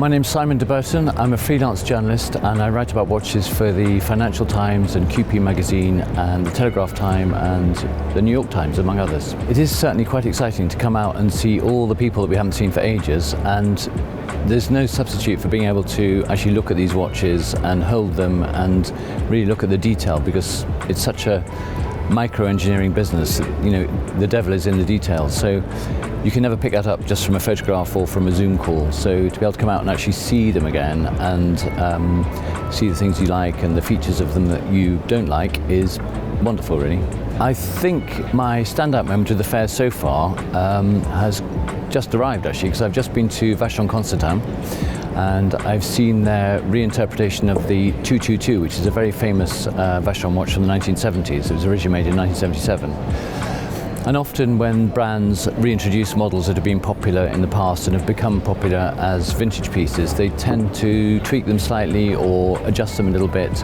My name's Simon de Burton. I'm a freelance journalist and I write about watches for the Financial Times and QP magazine and the Telegraph Time and the New York Times, among others. It is certainly quite exciting to come out and see all the people that we haven't seen for ages, and there's no substitute for being able to actually look at these watches and hold them and really look at the detail, because it's such a micro-engineering business. You know, the devil is in the details, so you can never pick that up just from a photograph or from a Zoom call. So to be able to come out and actually see them again and see the things you like and the features of them that you don't like is wonderful, really. I think my standout moment of the fair so far has just arrived, actually, because I've just been to Vacheron Constantin and I've seen their reinterpretation of the 222, which is a very famous Vacheron watch from the 1970s. It was originally made in 1977. And often when brands reintroduce models that have been popular in the past and have become popular as vintage pieces, they tend to tweak them slightly or adjust them a little bit.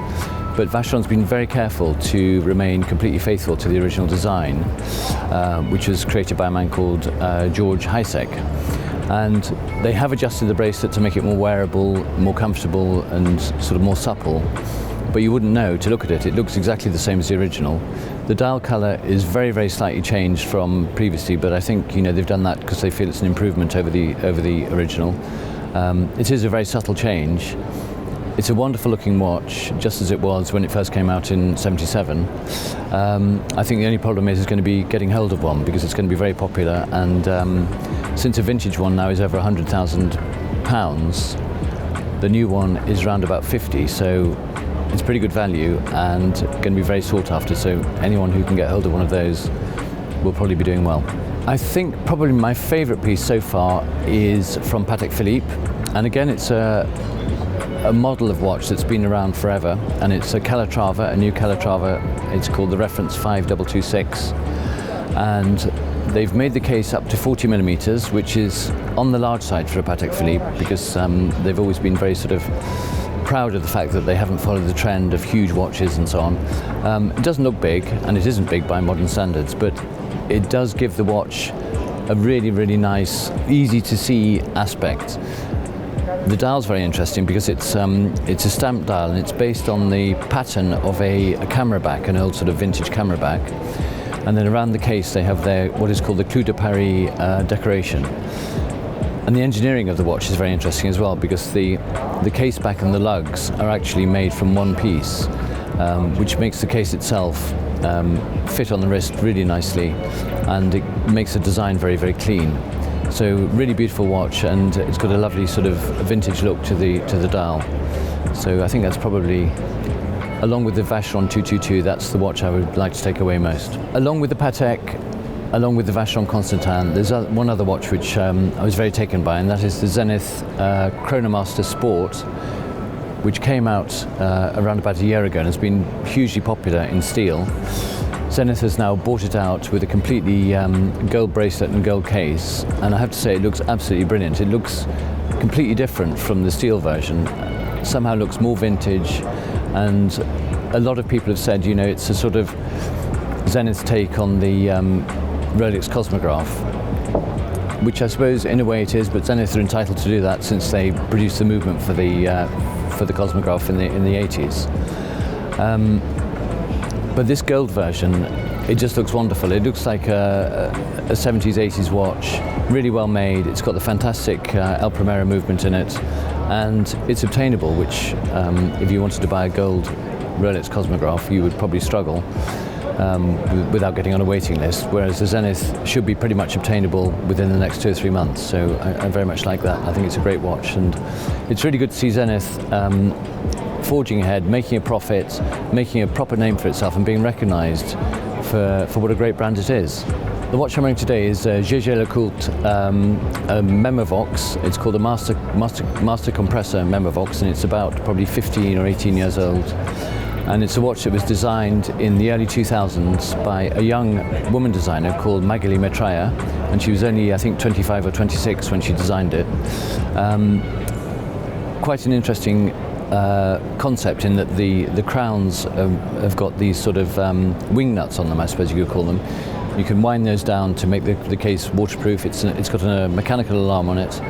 But Vacheron's been very careful to remain completely faithful to the original design, which was created by a man called George Hisek. And they have adjusted the bracelet to make it more wearable, more comfortable and sort of more supple. But you wouldn't know to look at it. It looks exactly the same as the original. The dial colour is very, very slightly changed from previously, but I think, you know, they've done that because they feel it's an improvement over the original. It is a very subtle change. It's a wonderful looking watch, just as it was when it first came out in '77. I think the only problem is going to be getting hold of one, because it's going to be very popular, and since a vintage one now is over £100,000, the new one is around about 50, so it's pretty good value and going to be very sought after, so anyone who can get hold of one of those will probably be doing well. I think probably my favourite piece so far is from Patek Philippe, and again it's a model of watch that's been around forever, and it's a Calatrava, a new Calatrava. It's called the Reference 5226, and they've made the case up to 40mm, which is on the large side for a Patek Philippe, because they've always been very sort of proud of the fact that they haven't followed the trend of huge watches and so on. It doesn't look big, and it isn't big by modern standards, but it does give the watch a really, really nice, easy to see aspect. The dial's very interesting because it's a stamp dial, and it's based on the pattern of a camera back, an old sort of vintage camera back. And then around the case they have their what is called the Clou de Paris decoration. And the engineering of the watch is very interesting as well, because the case back and the lugs are actually made from one piece, which makes the case itself fit on the wrist really nicely, and it makes the design very, very clean. So really beautiful watch, and it's got a lovely sort of vintage look to the dial. So I think that's probably, along with the Vacheron 222, that's the watch I would like to take away most. Along with the Patek, along with the Vacheron Constantin, there's one other watch which I was very taken by, and that is the Zenith Chronomaster Sport, which came out around about a year ago and has been hugely popular in steel. Zenith has now bought it out with a completely gold bracelet and gold case, and I have to say it looks absolutely brilliant. It looks completely different from the steel version. Somehow looks more vintage, and a lot of people have said, you know, it's a sort of Zenith's take on the Rolex Cosmograph, which I suppose in a way it is, but Zenith are entitled to do that since they produced the movement for the Cosmograph in the 80s. But this gold version, it just looks wonderful. It looks like a 70s, 80s watch, really well made. It's got the fantastic El Primero movement in it, and it's obtainable, which if you wanted to buy a gold Rolex Cosmograph, you would probably struggle without getting on a waiting list, whereas the Zenith should be pretty much obtainable within the next 2 or 3 months. So I very much like that. I think it's a great watch, and it's really good to see Zenith forging ahead, making a profit, making a proper name for itself, and being recognised for what a great brand it is. The watch I'm wearing today is Jaeger-LeCoultre Memovox. It's called a Master Compressor Memovox, and it's about probably 15 or 18 years old. And it's a watch that was designed in the early 2000s by a young woman designer called Magali Maitreya, and she was only, I think, 25 or 26 when she designed it. Quite an interesting concept in that the crowns have got these sort of wing nuts on them, I suppose you could call them, You can wind those down to make the case waterproof. It's got a mechanical alarm on it.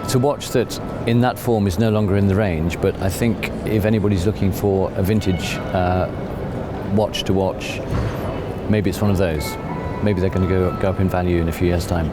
It's a watch that in that form is no longer in the range, but I think if anybody's looking for a vintage watch to watch, maybe it's one of those. Maybe they're going to go up in value in a few years' time.